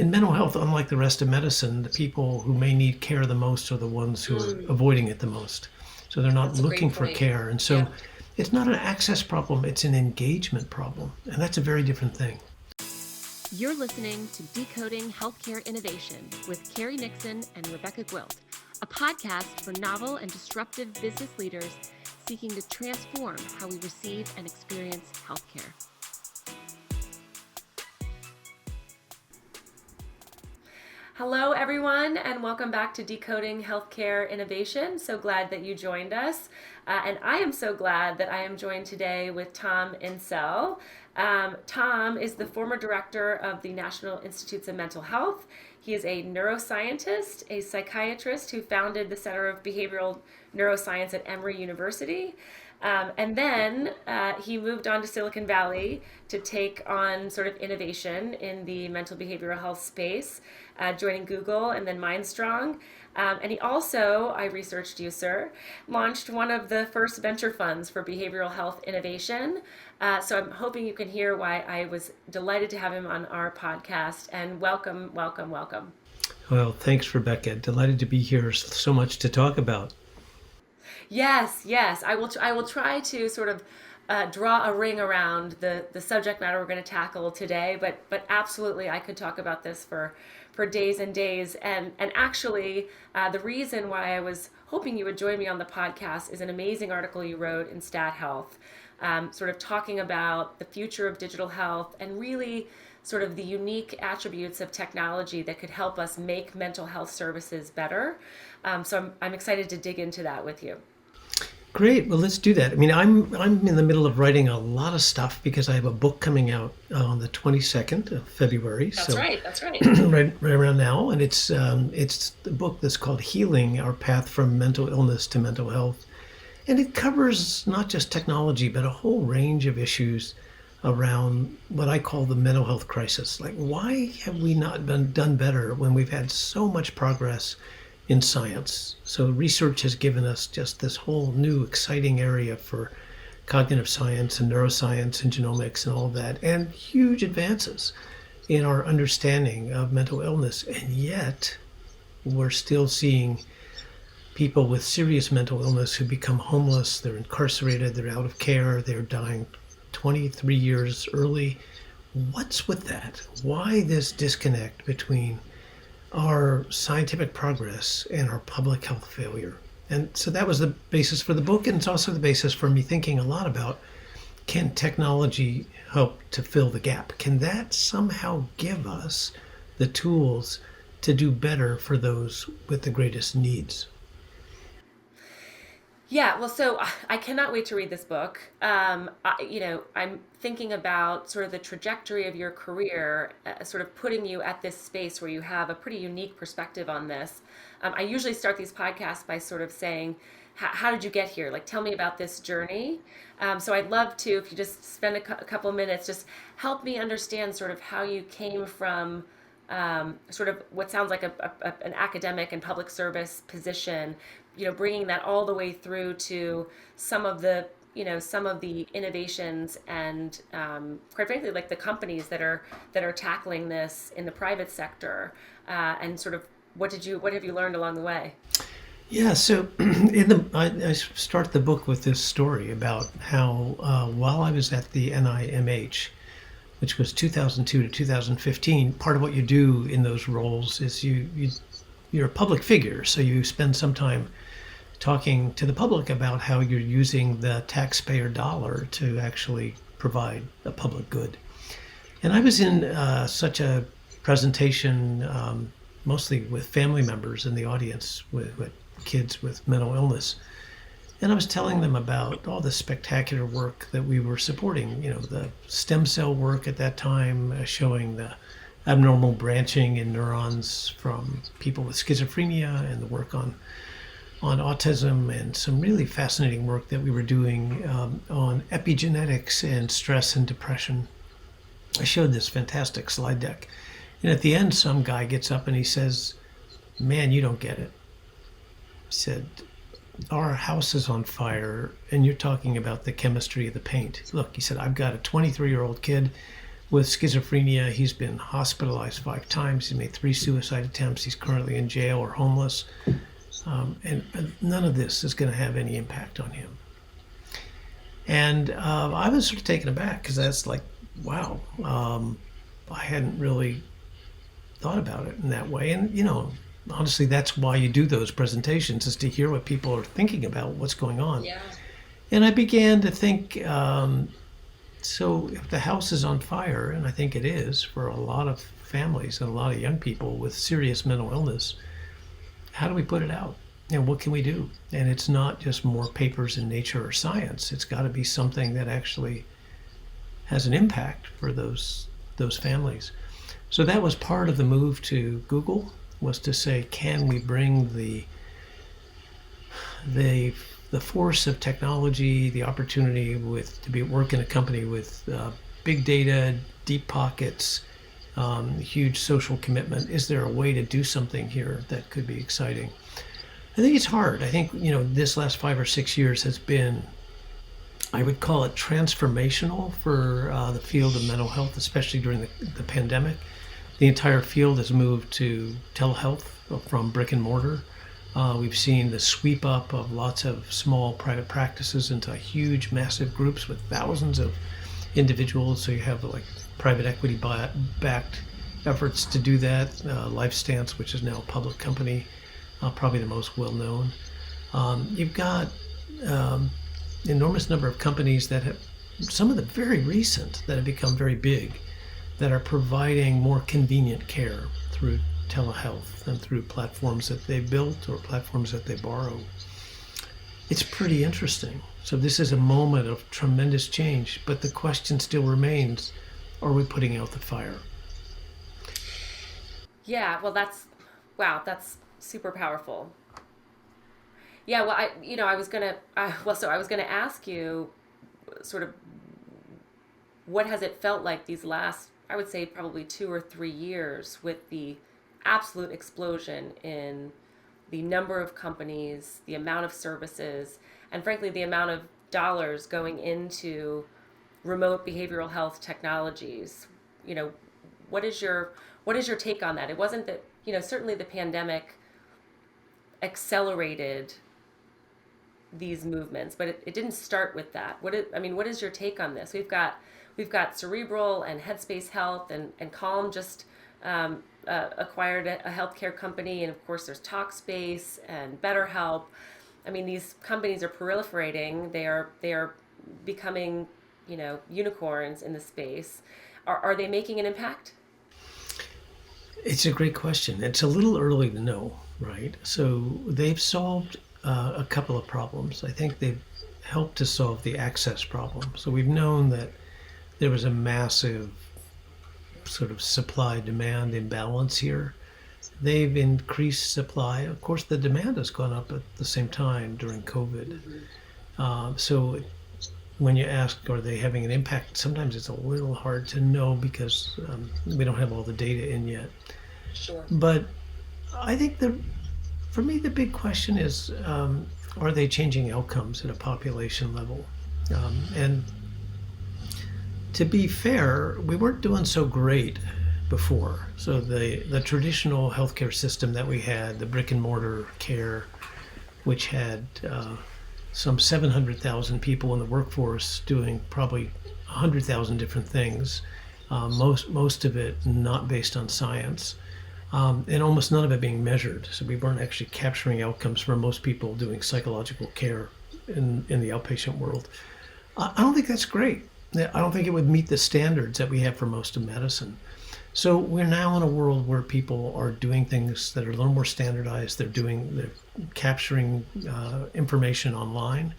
in mental health, unlike the rest of medicine, the people who may need care the most are the ones who are avoiding it the most. So they're not That's a looking great for point. care. And so Yeah. it's not an access problem, it's an engagement problem. And that's a very different thing. You're listening to Decoding Healthcare Innovation with Carrie Nixon and Rebecca Gwilt, a podcast for novel and disruptive business leaders seeking to transform how we receive and experience healthcare. Hello, everyone, and welcome back to Decoding Healthcare Innovation. So glad that you joined us. And I am so glad that I am joined today with Tom Insel. Tom is the former director of the National Institutes of Mental Health. He is a neuroscientist, a psychiatrist who founded the Center of Behavioral Neuroscience at Emory University. And then he moved on to Silicon Valley to take on sort of innovation in the mental behavioral health space, joining Google and then Mindstrong. And he also, I researched you, sir, launched one of the first venture funds for behavioral health innovation. So I'm hoping you can hear why I was delighted to have him on our podcast. And welcome, welcome, welcome. Well, thanks, Rebecca. Delighted to be here. So much to talk about. Yes, yes. I will try to sort of draw a ring around the subject matter we're going to tackle today. But absolutely, I could talk about this for days and days. And actually, the reason why I was hoping you would join me on the podcast is an amazing article you wrote in Stat Health, sort of talking about the future of digital health and really sort of the unique attributes of technology that could help us make mental health services better. So I'm excited to dig into that with you. Great. Well, let's do that. I mean, I'm in the middle of writing a lot of stuff because I have a book coming out on the 22nd of February. That's right. That's right. right around now, and it's the book that's called Healing: Our Path from Mental Illness to Mental Health, and it covers not just technology but a whole range of issues around what I call the mental health crisis. Like, why have we not done better when we've had so much progress in science? So research has given us just this whole new exciting area for cognitive science and neuroscience and genomics and all of that, and huge advances in our understanding of mental illness. And yet we're still seeing people with serious mental illness who become homeless, they're incarcerated, they're out of care, they're dying 23 years early. What's with that? Why this disconnect between our scientific progress and our public health failure? And so that was the basis for the book, and it's also the basis for me thinking a lot about, can technology help to fill the gap? Can that somehow give us the tools to do better for those with the greatest needs? Yeah, well, so I cannot wait to read this book. I'm thinking about sort of the trajectory of your career, sort of putting you at this space where you have a pretty unique perspective on this. I usually start these podcasts by sort of saying, how did you get here? Like, tell me about this journey. So I'd love to, if you just spend a couple of minutes, just help me understand sort of how you came from sort of what sounds like an academic and public service position, bringing that all the way through to some of the innovations and quite frankly, like the companies that are tackling this in the private sector, and sort of what have you learned along the way? Yeah, so I start the book with this story about how while I was at the NIMH, which was 2002 to 2015, part of what you do in those roles is you're a public figure, so you spend some time talking to the public about how you're using the taxpayer dollar to actually provide a public good. And I was in such a presentation, mostly with family members in the audience, with kids with mental illness. And I was telling them about all the spectacular work that we were supporting, the stem cell work at that time, showing the abnormal branching in neurons from people with schizophrenia, and the work on autism, and some really fascinating work that we were doing on epigenetics and stress and depression. I showed this fantastic slide deck. And at the end, some guy gets up and he says, "Man, you don't get it." He said, "Our house is on fire and you're talking about the chemistry of the paint. Look," he said, "I've got a 23-year-old kid with schizophrenia. He's been hospitalized 5 times. He's made 3 suicide attempts. He's currently in jail or homeless. And none of this is going to have any impact on him. And I was sort of taken aback because that's like, wow, I hadn't really thought about it in that way. And, honestly, that's why you do those presentations, is to hear what people are thinking about what's going on. Yeah. And I began to think, so if the house is on fire, and I think it is for a lot of families and a lot of young people with serious mental illness, how do we put it out? And what can we do? And it's not just more papers in Nature or Science. It's got to be something that actually has an impact for those families. So that was part of the move to Google, was to say, can we bring the force of technology, the opportunity to work in a company with big data, deep pockets, huge social commitment. Is there a way to do something here that could be exciting? I think it's hard. I think, this last 5 or 6 years has been, I would call it transformational for the field of mental health, especially during the pandemic. The entire field has moved to telehealth from brick and mortar. We've seen the sweep up of lots of small private practices into huge, massive groups with thousands of individuals. So you have like private equity backed efforts to do that. LifeStance, which is now a public company, probably the most well known. You've got enormous number of companies that have, some of the very recent, that have become very big, that are providing more convenient care through telehealth and through platforms that they built or platforms that they borrow. It's pretty interesting. So this is a moment of tremendous change, but the question still remains, are we putting out the fire? Yeah, well, that's super powerful. Yeah, well, I was gonna ask you, sort of, what has it felt like these last, I would say, probably 2 or 3 years, with the absolute explosion in the number of companies, the amount of services, and frankly, the amount of dollars going into remote behavioral health technologies. What is your take on that? It wasn't that, certainly the pandemic accelerated these movements, but it didn't start with that. What is your take on this? We've got Cerebral and Headspace Health, and Calm just acquired a healthcare company, and of course there's Talkspace and BetterHelp. These companies are proliferating. They are becoming, unicorns in the space. Are they making an impact? It's a great question. It's a little early to know, right? So they've solved a couple of problems. I think they've helped to solve the access problem. So we've known that there was a massive sort of supply-demand imbalance here. They've increased supply. Of course, the demand has gone up at the same time during COVID. So when you ask, are they having an impact, sometimes it's a little hard to know because we don't have all the data in yet. Sure. But I think for me, the big question is, are they changing outcomes at a population level? And to be fair, we weren't doing so great before. So the traditional healthcare system that we had, the brick and mortar care, which had some 700,000 people in the workforce doing probably 100,000 different things, most of it not based on science, and almost none of it being measured. So we weren't actually capturing outcomes for most people doing psychological care in the outpatient world. I don't think that's great. I don't think it would meet the standards that we have for most of medicine. So we're now in a world where people are doing things that are a little more standardized. They're capturing information online.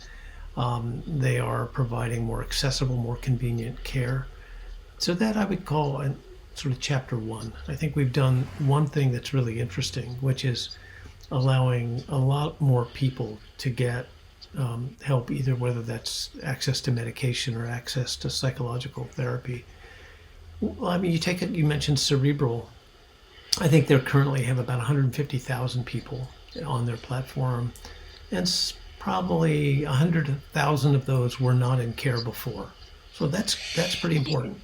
They are providing more accessible, more convenient care. So that I would call sort of chapter 1. I think we've done one thing that's really interesting, which is allowing a lot more people to get help, either whether that's access to medication or access to psychological therapy. Well, you mentioned Cerebral. I think they currently have about 150,000 people on their platform, and probably 100,000 of those were not in care before. So that's pretty important.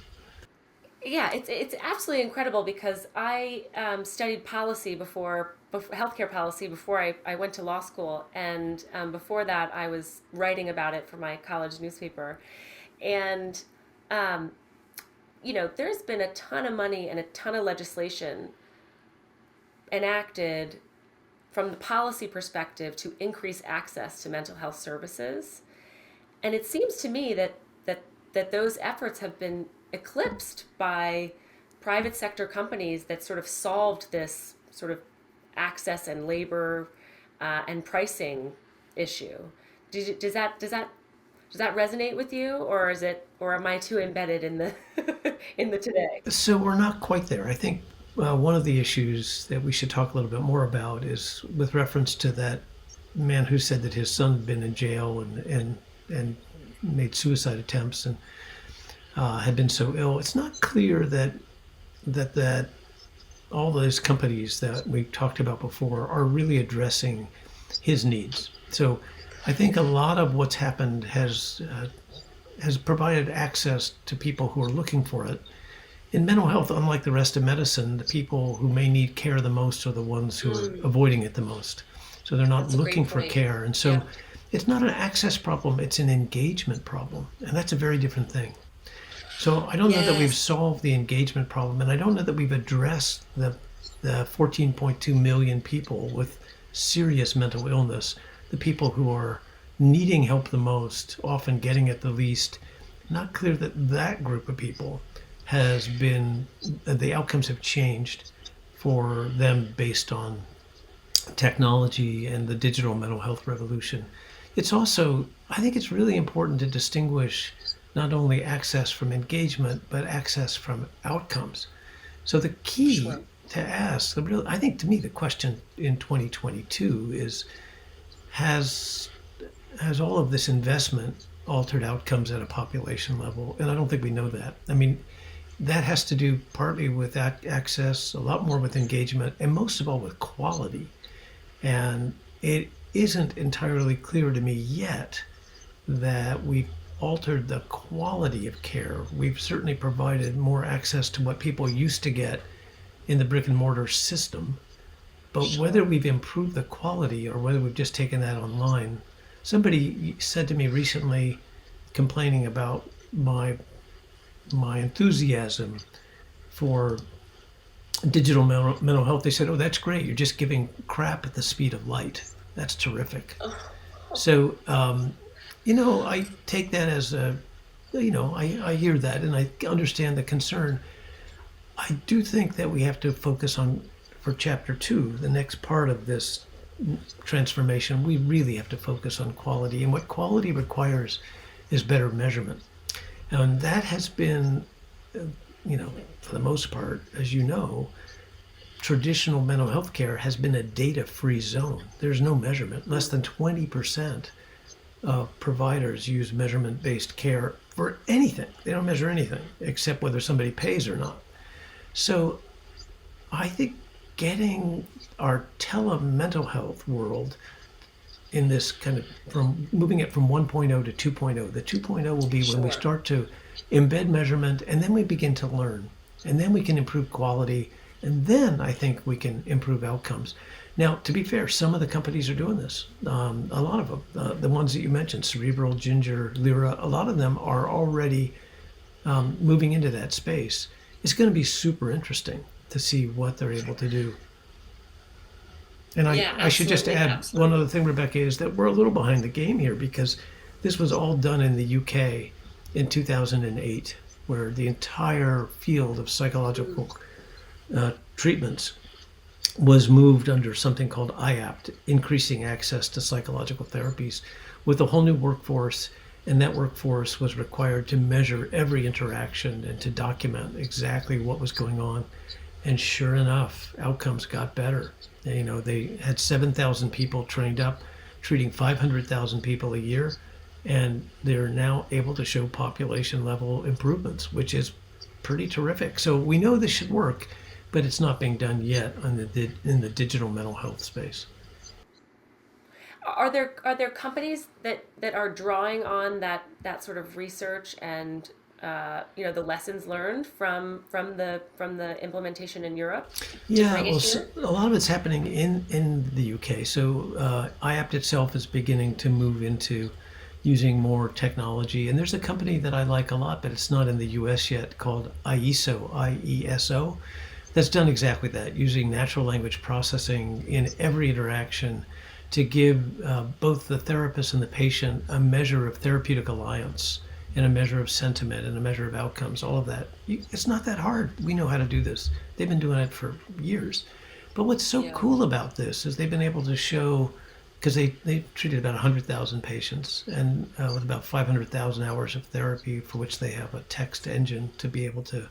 Yeah, it's absolutely incredible because I studied policy before healthcare policy before I went to law school, and before that I was writing about it for my college newspaper, and um, there's been a ton of money and a ton of legislation enacted from the policy perspective to increase access to mental health services. And it seems to me that those efforts have been eclipsed by private sector companies that sort of solved this sort of access and labor and pricing issue. Does that resonate with you, or am I too embedded in the in the today? So we're not quite there. I think one of the issues that we should talk a little bit more about is with reference to that man who said that his son had been in jail and made suicide attempts and had been so ill. It's not clear that all those companies that we talked about before are really addressing his needs. So I think a lot of what's happened has provided access to people who are looking for it. In mental health, unlike the rest of medicine, the people who may need care the most are the ones who are avoiding it the most. So they're not That's a looking great for point. care. And so Yeah. it's not an access problem, it's an engagement problem. And that's a very different thing. So I don't know that we've Yes. solved the engagement problem, and I don't know that we've addressed the 14.2 million people with serious mental illness, the people who are needing help the most, often getting it the least. Not clear that that group of people has been, the outcomes have changed for them based on technology and the digital mental health revolution. It's also, I think it's really important to distinguish not only access from engagement, but access from outcomes. So the key Sure. to ask, I think to me, the question in 2022 is, has has all of this investment altered outcomes at a population level? And I don't think we know that. I mean, that has to do partly with access, a lot more with engagement, and most of all with quality. And it isn't entirely clear to me yet that we've altered the quality of care. We've certainly provided more access to what people used to get in the brick and mortar system. But whether Sure. we've improved the quality or whether we've just taken that online, somebody said to me recently, complaining about my enthusiasm for digital mental health. They said, "Oh, that's great. You're just giving crap at the speed of light. That's terrific." So, I take that as I hear that and I understand the concern. I do think that we have to focus on, for chapter two, the next part of this transformation, we really have to focus on quality. And what quality requires is better measurement. And that has been, for the most part, as you know, traditional mental health care has been a data free zone. There's no measurement. Less than 20% of providers use measurement based care for anything. They don't measure anything except whether somebody pays or not. So I think getting our telemental health world in this kind of, from moving it from 1.0 to 2.0. The 2.0 will be when we Sure. start to embed measurement and then we begin to learn and then we can improve quality and then I think we can improve outcomes. Now, to be fair, some of the companies are doing this. A lot of them, the ones that you mentioned, Cerebral, Ginger, Lyra, a lot of them are already moving into that space. It's going to be super interesting to see what they're able to do. And Yeah, I should just absolutely, add one absolutely. other thing, Rebecca, is that we're a little behind the game here because this was all done in the UK in 2008, where the entire field of Mm. psychological treatments was moved under something called IAPT, Increasing Access to Psychological Therapies, with a whole new workforce. And that workforce was required to measure every interaction and to document exactly what was going on. And sure enough, outcomes got better. They had 7,000 people trained up, treating 500,000 people a year, and they're now able to show population level improvements, which is pretty terrific. So we know this should work, but it's not being done yet in the digital mental health space. Are there companies that are drawing on that sort of research and the lessons learned from the implementation in Europe to Yeah, bring it well, here? a lot of it's happening in the UK. So IAPT itself is beginning to move into using more technology. And there's a company that I like a lot, but it's not in the US yet, called IESO, IESO, that's done exactly that, using natural language processing in every interaction to give both the therapist and the patient a measure of therapeutic alliance and a measure of sentiment and a measure of outcomes, all of that. It's not that hard. We know how to do this. They've been doing it for years. But what's so Yeah. cool about this is they've been able to show, because they treated about 100,000 patients and with about 500,000 hours of therapy for which they have a text engine to be able to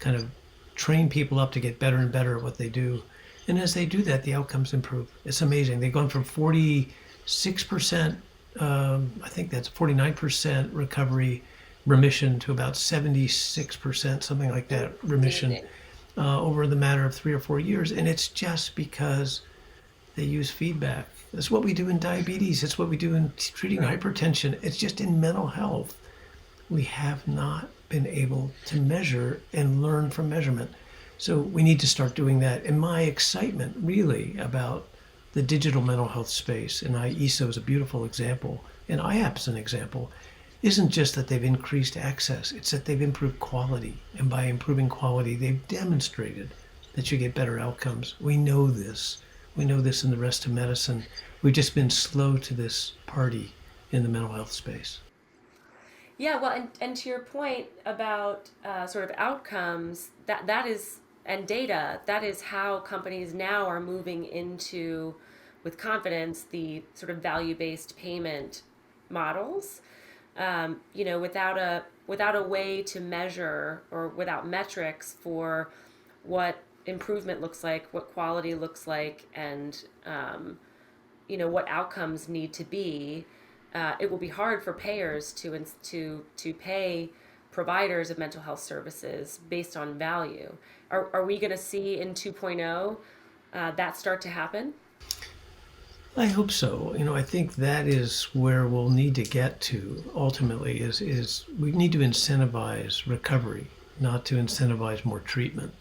kind of train people up to get better and better at what they do. And as they do that, the outcomes improve. It's amazing. They've gone from 46%, I think that's 49% recovery remission to about 76%, something like that, remission Amazing. over the matter of 3 or 4 years. And it's just because they use feedback. That's what we do in diabetes. It's what we do in treating hypertension. It's just in mental health. We have not been able to measure and learn from measurement. So we need to start doing that. And my excitement really about the digital mental health space, and IESO is a beautiful example, and IAP is an example, isn't just that they've increased access, it's that they've improved quality. And by improving quality, they've demonstrated that you get better outcomes. We know this. We know this in the rest of medicine. We've just been slow to this party in the mental health space. Yeah, well, and to your point about sort of outcomes, that is, and data, that is how companies now are moving into, with confidence, the sort of value-based payment models. Without a way to measure, or without metrics for what improvement looks like, what quality looks like, and what outcomes need to be, it will be hard for payers to pay providers of mental health services based on value. Are we going to see in 2.0 that start to happen? I hope so. I think that is where we'll need to get to ultimately is we need to incentivize recovery, not to incentivize more treatment.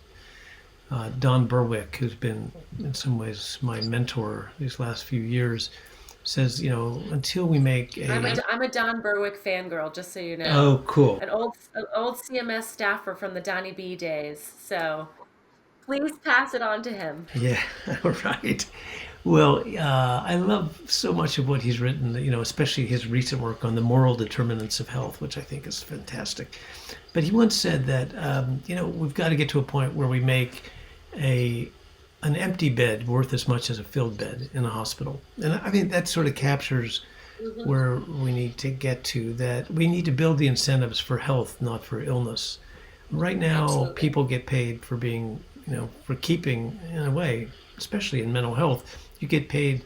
Don Berwick, who's been in some ways my mentor these last few years, says, until we make I'm a Don Berwick fangirl, just so you know. oh, cool. An old CMS staffer from the Donnie B days. So please pass it on to him. Yeah, right. Well, I love so much of what he's written, especially his recent work on the moral determinants of health, which I think is fantastic. But he once said that, we've got to get to a point where we make a an empty bed worth as much as a filled bed in a hospital. And I mean, that sort of captures Hmm. where we need to get to, that we need to build the incentives for health, not for illness. Right now, Absolutely. people get paid for being, for keeping, in a way, especially in mental health, you get paid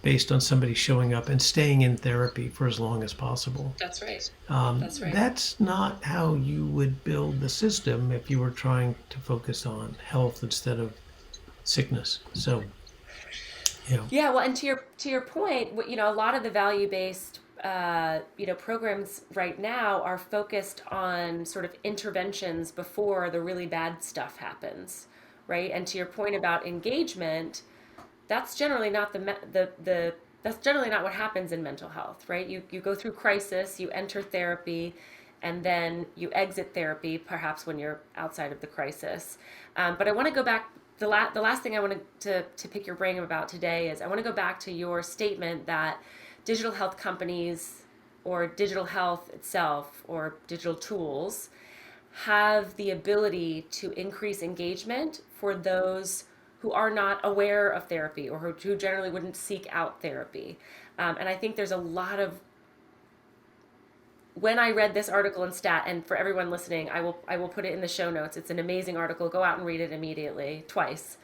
based on somebody showing up and staying in therapy for as long as possible. That's right. Um, That's right. that's not how you would build the system if you were trying to focus on health instead of sickness. So, yeah. Yeah, well, and to your point, a lot of the value-based programs right now are focused on sort of interventions before the really bad stuff happens, right? And to your point about engagement, that's generally not the that's generally not what happens in mental health, right? You go through crisis, you enter therapy, and then you exit therapy, perhaps when you're outside of the crisis. But I want to go back. The last thing I wanted to pick your brain about today is I want to go back to your statement that digital health companies, or digital health itself, or digital tools have the ability to increase engagement for those who are not aware of therapy, or who generally wouldn't seek out therapy. And I think there's a lot of, when I read this article in Stat, and for everyone listening, I will put it in the show notes. It's an amazing article. Go out and read it immediately, twice.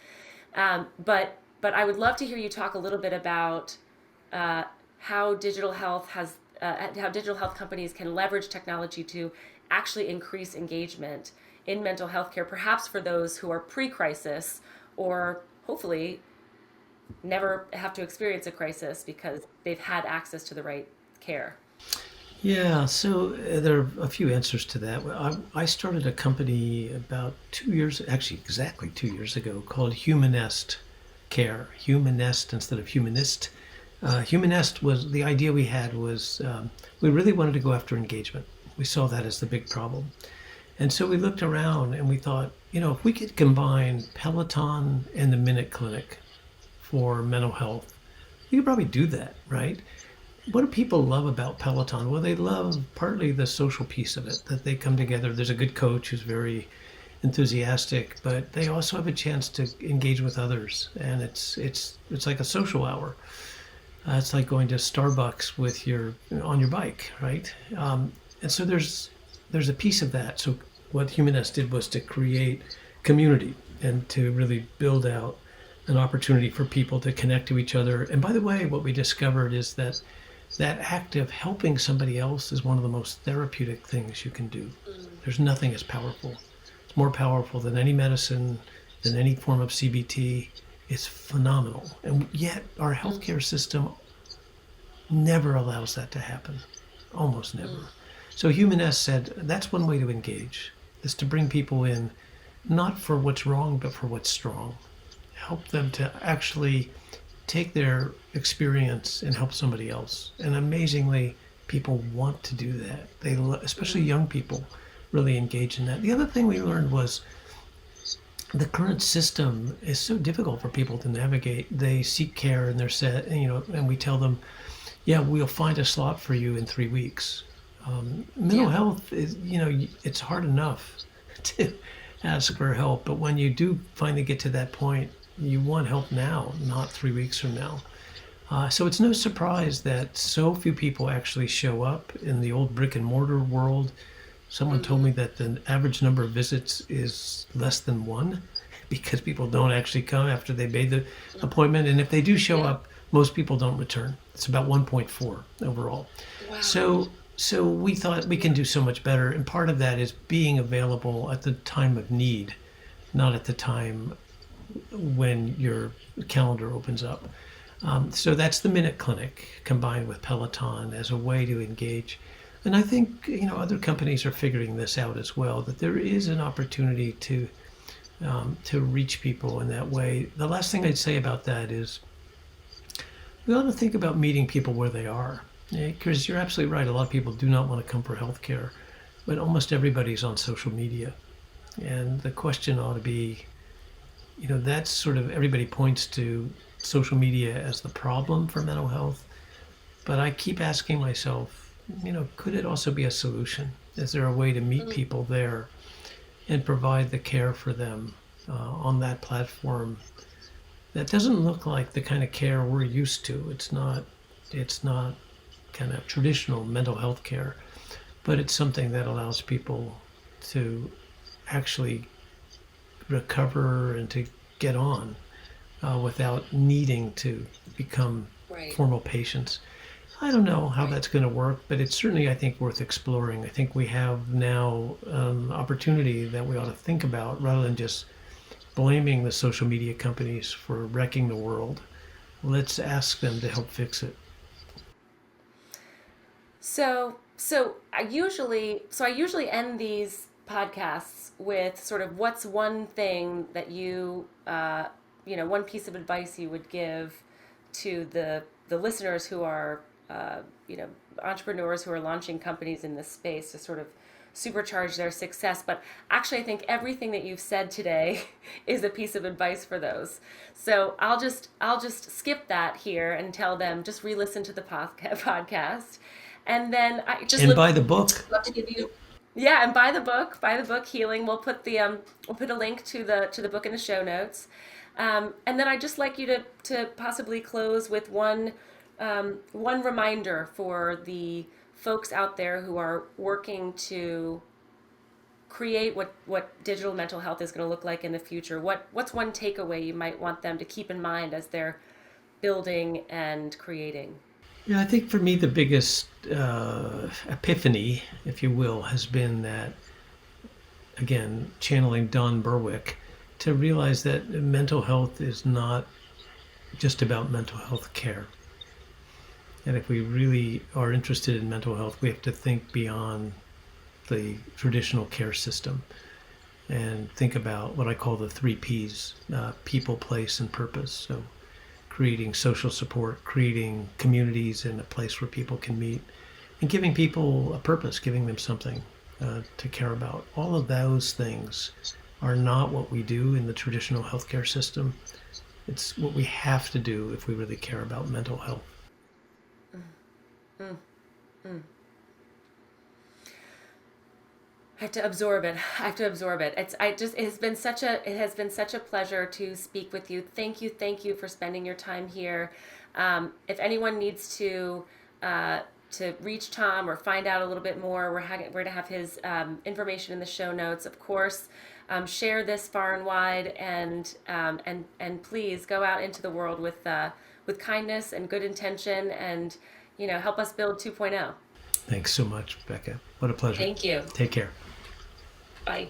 But I would love to hear you talk a little bit about uh, how digital health has how digital health companies can leverage technology to actually increase engagement in mental health care, perhaps for those who are pre-crisis, or hopefully never have to experience a crisis because they've had access to the right care. Yeah, so there are a few answers to that. I started a company about 2 years, actually exactly 2 years ago, called Humanest Care. Humanest instead of Humanist. Humanest was the idea we had was we really wanted to go after engagement. We saw that as the big problem. And so we looked around and we thought, if we could combine Peloton and the Minute Clinic for mental health, you could probably do that, right? What do people love about Peloton? Well, they love partly the social piece of it, that they come together. There's a good coach who's very enthusiastic, but they also have a chance to engage with others, and it's like a social hour. It's like going to Starbucks with your on your bike, right? And so there's a piece of that. So what Humanist did was to create community and to really build out an opportunity for people to connect to each other. And by the way, what we discovered is that that act of helping somebody else is one of the most therapeutic things you can do. There's nothing as powerful. It's more powerful than any medicine, than any form of CBT. It's phenomenal. And yet our healthcare system never allows that to happen. Almost never. So Humanist said that's one way to engage, is to bring people in, not for what's wrong, but for what's strong. Help them to actually take their experience and help somebody else. And amazingly, people want to do that. Especially young people, really engage in that. The other thing we learned was the current system is so difficult for people to navigate. They seek care and they're set, and we tell them, yeah, we'll find a slot for you in 3 weeks. Mental health is, it's hard enough to ask for help, but when you do finally get to that point, you want help now, not 3 weeks from now. So it's no surprise that so few people actually show up in the old brick and mortar world. Someone told me that the average number of visits is less than one because people don't actually come after they made the appointment. And if they do show up, most people don't return. It's about 1.4 overall. Wow. So we thought we can do so much better. And part of that is being available at the time of need, not at the time when your calendar opens up. So that's the Minute Clinic combined with Peloton as a way to engage. And I think other companies are figuring this out as well, that there is an opportunity to reach people in that way. The last thing I'd say about that is we ought to think about meeting people where they are. Because you're absolutely right, a lot of people do not want to come for healthcare, but almost everybody's on social media. And the question ought to be, that's sort of, everybody points to social media as the problem for mental health. But I keep asking myself, could it also be a solution? Is there a way to meet people there and provide the care for them on that platform that doesn't look like the kind of care we're used to? It's not kind of traditional mental health care, but it's something that allows people to actually recover and to get on without needing to become formal patients. I don't know how that's going to work, but it's certainly, I think, worth exploring. I think we have now opportunity that we ought to think about rather than just blaming the social media companies for wrecking the world. Let's ask them to help fix it. So I usually end these podcasts with sort of what's one thing that one piece of advice you would give to the listeners who are entrepreneurs who are launching companies in this space to sort of supercharge their success. But actually, I think everything that you've said today is a piece of advice for those. So I'll just skip that here and tell them just re-listen to the podcast. And then I just buy the book. Love to give you, yeah, and buy the book. Healing. We'll put a link to the book in the show notes. And then I'd just like you to possibly close with one reminder for the folks out there who are working to create what digital mental health is going to look like in the future. What's one takeaway you might want them to keep in mind as they're building and creating? Yeah, I think for me the biggest epiphany, if you will, has been that, again, channeling Don Berwick, to realize that mental health is not just about mental health care. And if we really are interested in mental health, we have to think beyond the traditional care system and think about what I call the three P's: people, place, and purpose. So creating social support, creating communities and a place where people can meet, and giving people a purpose, giving them something to care about. All of those things are not what we do in the traditional healthcare system. It's what we have to do if we really care about mental health. Mm, mm. I have to absorb it. I have to absorb it. It has been such a pleasure to speak with you. Thank you for spending your time here. If anyone needs to reach Tom or find out a little bit more, we're going to have his information in the show notes. Of course, share this far and wide, and please go out into the world with kindness and good intention, and help us build 2.0. Thanks so much, Becca. What a pleasure. Thank you. Take care. Bye.